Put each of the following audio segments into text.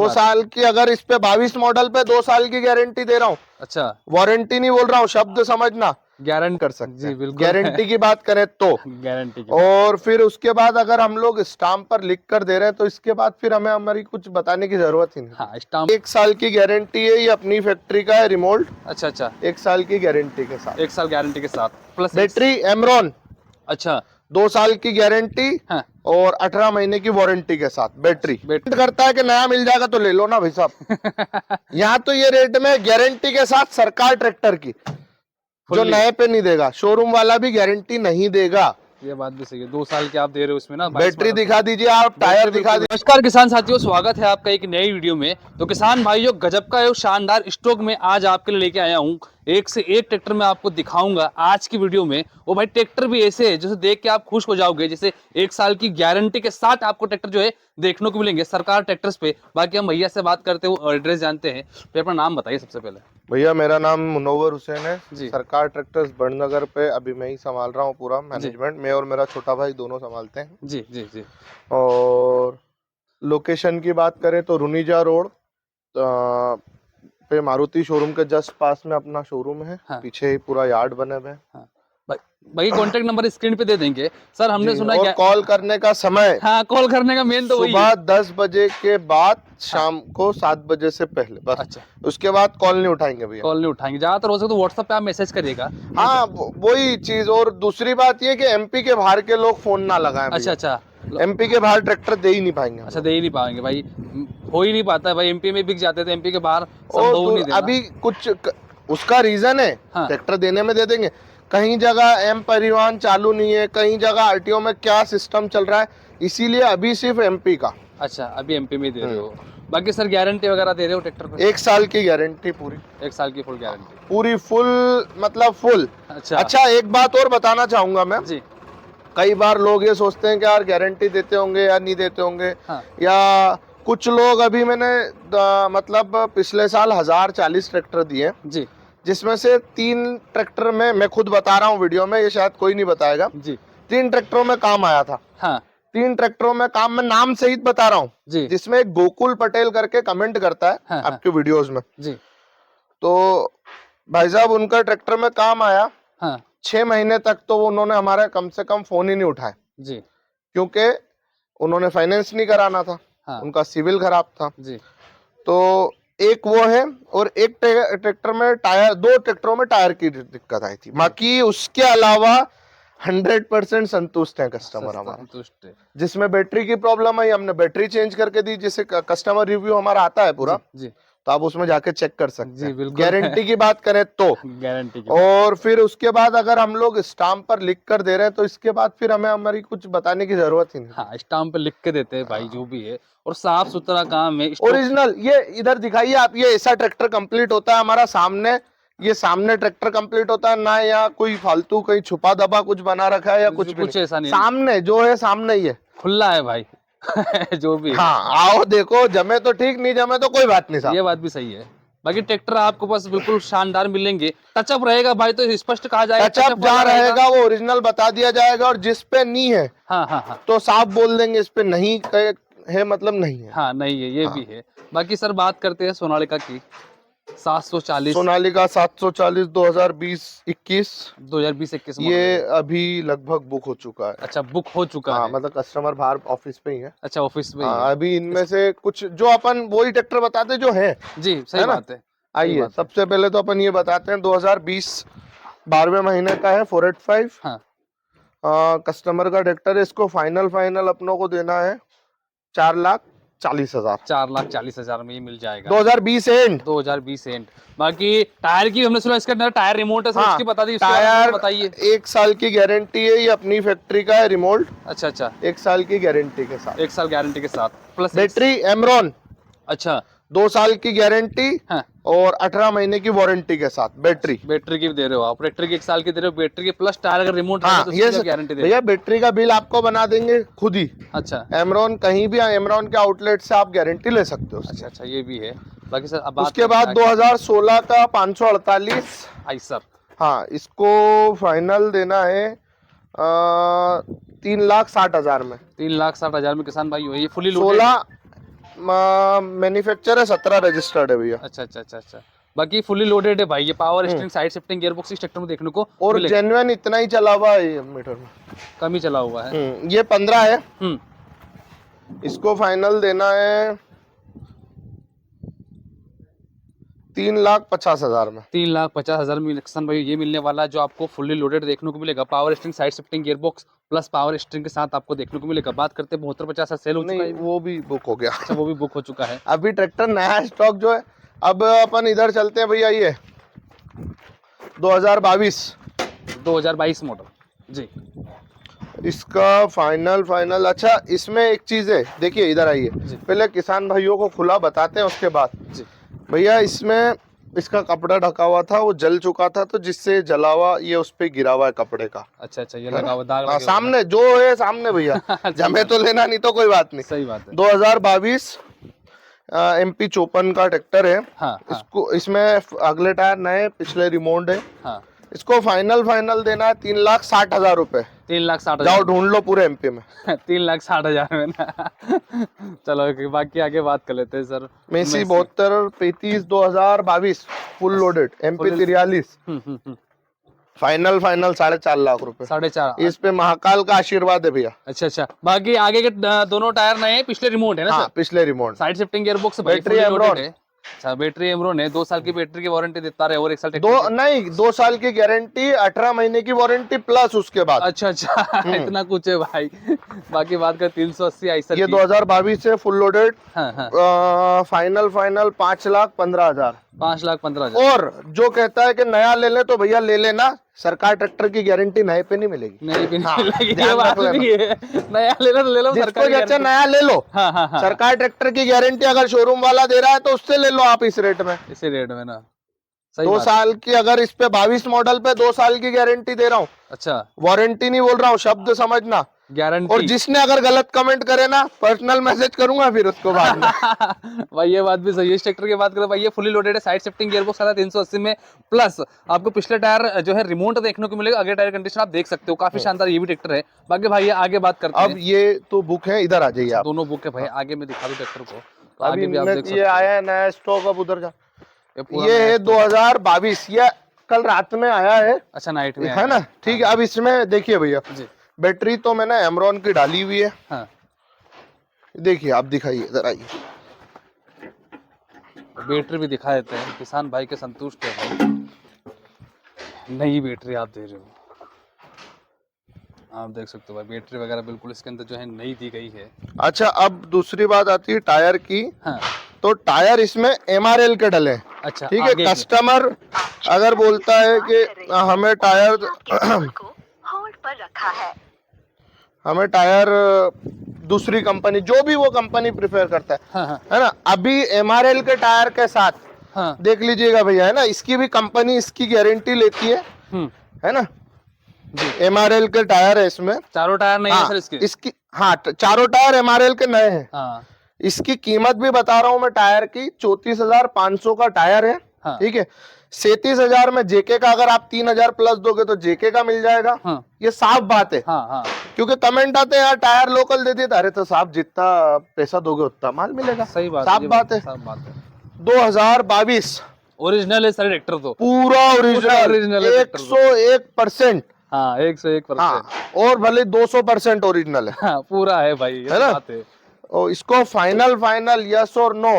2 साल की, अगर इस पे 22 मॉडल पे 2 साल की गारंटी दे रहा हूँ। अच्छा, वारंटी नहीं बोल रहा हूँ, शब्द समझना, गारंटी कर सकते जी हैं बिल्कुल। गारंटी की बात करें तो। गारंटी की बात। और फिर उसके बाद अगर हम लोग स्टाम्प पर लिख कर दे रहे हैं तो इसके बाद फिर हमें हमारी कुछ बताने की जरूरत ही नहीं। हाँ, स्टाम्प। 1 साल की गारंटी है, ये अपनी फैक्ट्री का है रिमोट। अच्छा अच्छा, 1 साल की गारंटी के साथ, 1 साल गारंटी के साथ प्लस बैटरी एमरॉन, अच्छा 2 साल की गारंटी हाँ, और 18 महीने की वारंटी के साथ बैटरी। करता है कि नया मिल जाएगा तो ले लो ना भाई साहब। यहाँ तो ये रेट में गारंटी के साथ सरकार ट्रैक्टर की, जो नए पे नहीं देगा, शोरूम वाला भी गारंटी नहीं देगा। ये बात भी सही है, 2 साल के आप दे रहे हो इसमें ना। बैटरी दिखा दीजिए आप, टायर दिखा दीजिए। नमस्कार किसान साथियों, स्वागत है आपका एक नई वीडियो में। तो किसान भाइयों, गजब का एक शानदार स्टॉक में आज आपके लिए लेके आया हूँ। एक से एक ट्रैक्टर मैं आपको दिखाऊंगा आज की वीडियो में। वो भाई ट्रैक्टर भी ऐसे है जिसे देख के आप खुश हो जाओगे, जैसे 1 साल की गारंटी के साथ आपको ट्रैक्टर जो है देखने को मिलेंगे सरकार ट्रैक्टर्स पे। बाकी हम भैया से बात करते हुए एड्रेस जानते हैं। तो अपना नाम बताइए सबसे पहले। भैया मेरा नाम मुनव्वर हुसैन है जी। सरकार ट्रैक्टर्स बड़नगर पे अभी मैं ही संभाल रहा हूँ पूरा मैनेजमेंट। मैं और मेरा छोटा भाई दोनों संभालते हैं। जी जी जी। और लोकेशन की बात करें तो रुनीजा रोड पे मारुति शोरूम के जस्ट पास में अपना शोरूम है। हाँ। पीछे ही पूरा यार्ड बने हुए हैं। हाँ। भाई कॉन्टेक्ट नंबर स्क्रीन पे दे देंगे सर। हमने सुना और कॉल करने का समय, हाँ, कॉल करने का मेन तो वही सुबह है। 10 बजे के बाद शाम को 7 बजे से पहले, बस। अच्छा, उसके बाद कॉल नहीं उठाएंगे भैया। कॉल नहीं उठाएंगे, ज्यादातर हो सके तो व्हाट्सएप पे आप मैसेज करिएगा। हाँ वही चीज। और दूसरी बात ये कि एमपी के बाहर के लोग फोन ना लगाएं अच्छा भैया। अच्छा। एमपी के बाहर ट्रैक्टर दे ही नहीं पाएंगे। अच्छा, दे ही नहीं पाएंगे भाई, हो ही नहीं पाता है भाई। एमपी में बिक जाते थे, एमपी के बाहर और संभव नहीं देना। अभी कुछ उसका रीजन है, हाँ। ट्रैक्टर देने में दे देंगे। कहीं जगह एम परिवहन चालू नहीं है, कहीं जगह आरटीओ में क्या सिस्टम चल रहा है, इसीलिए अभी सिर्फ एमपी का। अच्छा, अभी एमपी में दे रहे हो। बाकी सर गारंटी वगैरह दे रहे हो ट्रैक्टर पे? 1 साल की गारंटी पूरी। 1 साल की फुल गारंटी, पूरी फुल, मतलब फुल। अच्छा एक बात और बताना चाहूंगा मैं जी। कई बार लोग ये सोचते हैं कि यार गारंटी देते होंगे या नहीं देते होंगे। हाँ। या कुछ लोग, अभी मैंने मतलब पिछले साल 1040 ट्रैक्टर दिए जी जिसमें से 3 ट्रैक्टर में, मैं खुद बता रहा हूँ वीडियो में, ये शायद कोई नहीं बताएगा, जी। 3 ट्रैक्टरों में काम आया था। हाँ 3 ट्रैक्टरों में काम, मैं नाम सहित बता रहा हूँ, जी। जिसमें एक गोकुल पटेल करके कमेंट करता है हाँ, आपके वीडियोस में। जी। तो भाई साहब उनका ट्रैक्टर में काम आया। हाँ 6 महीने तक तो उन्होंने हमारा कम से कम फोन ही नहीं उठाया, जी। क्योंकि उन्होंने फाइनेंस नहीं कराना था। हाँ उनका सिविल खराब था। जी। तो एक वो है, और एक ट्रैक्टर में टायर, 2 ट्रैक्टरों में टायर की दिक्कत आई थी। बाकी उसके अलावा 100% संतुष्ट है कस्टमर हमारा। संतुष्ट है। जिसमें बैटरी की प्रॉब्लम आई, हमने बैटरी चेंज करके दी, जिसे कस्टमर रिव्यू हमारा आता है पूरा। जी तो आप उसमें जाके चेक कर सकते जी हैं। बिल्कुल। गारंटी की बात करें तो। गारंटी की और फिर उसके बाद अगर हम लोग स्टाम्प पर लिख कर दे रहे हैं तो इसके बाद फिर हमें हमारी कुछ बताने की जरूरत ही नहीं। हाँ, स्टाम्प पे लिख के देते हैं भाई, जो भी है। और साफ सुथरा काम है। ओरिजिनल, ये इधर दिखाइए आप, ये ऐसा ट्रैक्टर कंप्लीट होता है हमारा सामने। ये सामने ट्रैक्टर कंप्लीट होता है ना, या कोई फालतू कहीं छुपा दबा कुछ बना रखा है या कुछ भी नहीं। ऐसा नहीं, सामने जो है सामने ही है, खुला है भाई। जो भी है। हाँ आओ देखो, जमे तो ठीक, नहीं जमे तो कोई बात नहीं साहब। ये बात भी सही है। बाकी ट्रैक्टर आपको पास बिल्कुल शानदार मिलेंगे। टचअप रहेगा भाई तो स्पष्ट कहा जाएगा, टचअप जहाँ रहेगा वो ओरिजिनल बता दिया जाएगा, और जिस पे नहीं है हाँ हाँ हाँ तो साफ बोल देंगे इस पे नहीं है, मतलब नहीं है। हाँ, नहीं है, ये भी है। बाकी सर बात करते हैं सोनालिका की। 740 सोनालिका 740 2020-21 2020-21 ये अभी लगभग बुक हो चुका है। अच्छा, बुक हो चुका हाँ है। मतलब कस्टमर बाहर ऑफिस पे ही है। अच्छा, ऑफिस में ही हाँ है। अभी इनमें से कुछ जो अपन वही ट्रैक्टर बताते जो है। जी सही है ना? बात है। सही आइए बात है। सबसे पहले तो अपन ये बताते हैं 2020 12वें महीने का है 485। हाँ कस्टमर का ट्रैक्टर है। इसको फाइनल अपनों को देना है 4,40,000। 4,40,000 में ही मिल जाएगा। 2020 एंड। 2020 एंड। बाकी टायर की हमने सुना इसका नया टायर रिमोट है सर, हाँ, उसकी बता दी, टायर बताइए। 1 साल की गारंटी है, ये अपनी फैक्ट्री का है रिमोट। अच्छा अच्छा, 1 साल की गारंटी के साथ, 1 साल गारंटी के साथ प्लस बैटरी एमरॉन, अच्छा 2 साल की गारंटी हाँ, और 18 महीने की वारंटी के साथ बैटरी। बैटरी की भी दे रहे हो आप, ट्रैक्टर की 1 साल की दे रहे हो, बैटरी की प्लस टायर अगर रिमोट हाँ तो ये गारंटी दे भैया बैटरी का बिल आपको बना देंगे खुद ही। अच्छा एमरॉन, कहीं भी एमरॉन के आउटलेट से आप गारंटी ले सकते हो। अच्छा अच्छा, ये भी है। बाकी सर अब उसके बाद 2016 का 548। आई सर, हाँ इसको फाइनल देना है 3,60,000 में। 3,60,000 में किसान भाई, ये फुली 16 मैन्युफैक्चर है, 17 रजिस्टर्ड है भैया। अच्छा अच्छा अच्छा अच्छा। बाकी फुल्ली लोडेड है भाई, ये power steering, side shifting gearbox इस ट्रैक्टर में देखने को और मिलेगा। जेन्युइन इतना ही चला हुआ है ये मीटर में। कम ही चला हुआ है। ये 15 है। हम्म। इसको फाइनल देना है 3,50,000 में। 3,50,000 में किसान भाई ये मिलने वाला है, जो आपको फुल्ली लोडेड देखने को मिलेगा। Power steering, side shifting gearbox plus power steering के साथ आपको देखने को मिलेगा। बात करते हैं 72,50 सेल हो चुका नहीं, है। वो भी बुक हो गया। अच्छा, वो भी बुक हो चुका है। अभी ट्रैक्टर नया स्टॉक जो है। अब अपन इधर चलते हैं भैया, ये 2022 2022 मॉडल जी। इसका फाइनल। अच्छा, इसमें एक चीज है, देखिए इधर आइए, जी। पहले किसान भाइयों को खुला बताते हैं, उसके बाद जी। भैया इसमें इसका कपड़ा ढका हुआ था, वो जल चुका था, तो जिससे जला हुआ ये उस पे गिरा हुआ है कपड़े का। अच्छा अच्छा, ये लगा हुआ दाग लगे हाँ, हुए हैं। सामने जो है सामने भैया। जमे तो लेना नहीं तो कोई बात नहीं। सही बात है। 2022 MP 54 का ट्रैक्टर है। हाँ हाँ इसको इसमें अगले टायर नए, पिछले रिमोट है। हाँ। इसको फाइनल देना है 3,60,000 रुपए। 3,60,000 जाओ ढूंढ लो पूरे MP में। 3,60,000 में ना। चलो बाकी आगे बात कर लेते हैं sir. Massey 72 35 2022 full loaded MP 43 फाइनल 4.5 लाख रुपए। 4.5। इस पे महाकाल का आशीर्वाद है भैया। अच्छा अच्छा। बाकी आगे के दोनों टायर नए हैं, पिछले रिमोट है ना हाँ, सर? पिछले remote. Side shifting gearbox, battery Amaron है। अच्छा, बैटरी एमरॉन है। 2 साल की बैटरी की वारंटी देता रहे और 1 साल 2 साल की गारंटी, 18 महीने की वारंटी प्लस उसके बाद। अच्छा अच्छा। इतना कुछ है भाई। बाकी बात कर 380 आइसर ये 2022 से फुल लोडेड। हाँ हाँ। फाइनल 5,15,000। 5,15,000। और जो कहता है कि नया ले ले तो भैया ले लेना, सरकार ट्रैक्टर की गारंटी नए पे नहीं मिलेगी। नहीं भी हाँ, नहीं लगी, ये ध्यान बात रख भी है। नया लेना तो ले लो, जिसको सरकारी जैसे गारंटी। नया ले लो। हाँ हाँ हाँ। सरकार ट्रैक्टर की गारंटी अगर शोरूम वाला दे रहा है तो उससे ले लो आप इस रेट में। इसी रेट में ना। सही 2 बात है। साल की, अगर इस पे 22 मॉडल पे 2 साल की गारंटी दे रहा हूँ, अच्छा, वारंटी नहीं बोल रहा हूँ, शब्द समझना। और गारंटी। जिसने अगर गलत कमेंट करे ना, पर्सनल मैसेज करूंगा फिर उसको बाद में। भाई ये बात भी सही है। इस ट्रैक्टर की बात करें भाई, ये फुली लोडेड है, साइड शिफ्टिंग गियरबॉक्स आता है 380 में, प्लस आपको पिछले टायर जो है रिमोट देखने को मिलेगा। आगे टायर कंडीशन आप देख सकते हो, काफी शानदार ये भी ट्रैक्टर है। बाकी भाई आगे बात करते हैं। अब ये तो बुक है, इधर आ जाइए आप। दोनों बुक है भाई, आगे में दिखा दो ट्रैक्टर को, तो अभी आगे भी आप देख सकते ये हो। आया है नया स्टॉक, अब उधर जा। पूरा ये नया है stock। 2022, ये कल रात में आया है। अच्छा, नाइट में है ना, ठीक है। अब इसमें देखिए भैया, जी। बैटरी तो मैंने एमरॉन की डाली हुई है। हाँ। देखिए आप दिखाइए, इधर आइए। बैटरी भी दिखा देते हैं, किसान भाई के संतुष्ट है भाई। नई बैटरी आप दे रहे हो, आप देख सकते हो भाई, बैटरी वगैरह बिल्कुल इसके अंदर जो है नई दी गई है। अच्छा, अब दूसरी बात आती है टायर की। हाँ। तो टायर इसमें MRL के डले हैं। अच्छा, ठीक है। आगे के। कस्टमर अगर बोलता है कि हमें टायर होल्ड पर रखा है। हमें टायर दूसरी कंपनी, जो भी वो कंपनी प्रिफर करता है, हाँ हाँ है ना। अभी MRL के टायर के साथ हाँ। देख लीजिएगा भैया, है ना, इसकी भी कंपनी इसकी गारंटी लेती है ना। जी। MRL के टायर है इसमें। चारों टायर नहीं है हाँ, सर इसके? इसकी, हाँ, चारों टायर MRL के नए हैं। हाँ इसकी कीमत भी बता रहा हूँ मैं टायर की, 34,500 का टायर है। हाँ। ठीक है। 37,000 में जेके का अगर आप 3,000 प्लस दोगे तो जेके का मिल जाएगा। हाँ ये साफ बात है। हाँ हाँ। क्योंकि कमेंट आते हैं यार टायर लोकल दे दिए, अरे तो साफ जितना पैसा दोगे उतना माल मिलेगा। सही बात, साफ ये बात है। साफ बात है। 2022 ओरिजिनल है सारे ट्रैक्टर तो। पूरा ओरिजिनल है ट्रैक्टर तो। 101%। हाँ, 101%। हाँ, और भले 200% ओरिजिनल है। हाँ, पूरा है भाई, ये है ना? बात है। और इसको फाइनल यस और नो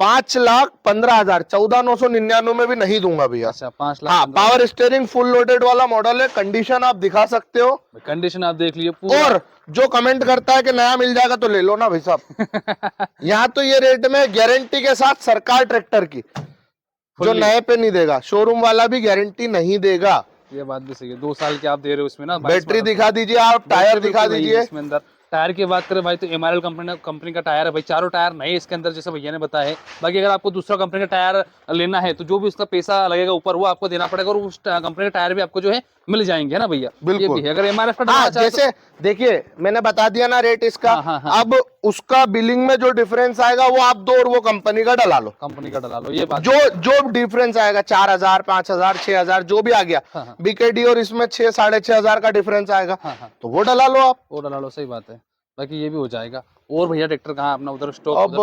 5,15,000, 14,999 में भी नहीं दूंगा भैया। अच्छा, 5 लाख। हाँ, पावर स्टीयरिंग फुल लोडेड वाला मॉडल है। कंडीशन आप दिखा सकते हो, कंडीशन आप देख लीजिए पूरा। और जो कमेंट करता है कि नया मिल जाएगा तो ले लो ना भाई साहब। यहाँ तो ये रेट में गारंटी के साथ सरकार ट्रैक्टर की, जो नए पे नहीं देगा, शोरूम वाला भी गारंटी नहीं देगा। ये बात भी सही है। 2 साल के आप दे रहे हो इसमें ना। बैटरी दिखा दीजिए, आप टायर दिखा दीजिए। इसमें अंदर टायर की बात करें भाई तो MRL कंपनी का टायर है भाई। चारों टायर नए इसके अंदर, जैसे भैया ने बताया है। बाकी अगर आपको दूसरा कंपनी का टायर लेना है तो जो भी उसका पैसा लगेगा ऊपर वो आपको देना पड़ेगा, और उस कंपनी के टायर भी आपको जो है मिल जाएंगे, है ना भैया? बिल्कुल। ये भी है। अगर MRF का हाँ, डालना चाहे जैसे देखिए मैंने बता दिया ना रेट इसका। हाँ, हाँ। अब उसका बिलिंग में जो डिफरेंस आएगा वो आप दो, और वो कंपनी का डला लो। कंपनी का डला लो, ये बात। जो डिफरेंस आएगा 4,000, 5,000, 6,000 जो भी आ गया, हाँ, हाँ। बीकेडी और इसमें 6,000 साढ़े 6,000 का डिफरेंस आएगा, हाँ हाँ, तो वो डला लो आप। वो डला लो, सही बात है। बाकी ये भी हो जाएगा। और भैया ट्रैक्टर कहाँ है अपना, उधर स्टॉक?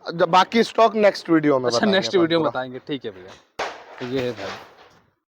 अब बाकी स्टॉक नेक्स्ट वीडियो में अच्छा बताएंगे नेक्स्ट अपन वीडियो में पूरा। बताएंगे, ठीक है भैया। तो ये है भाई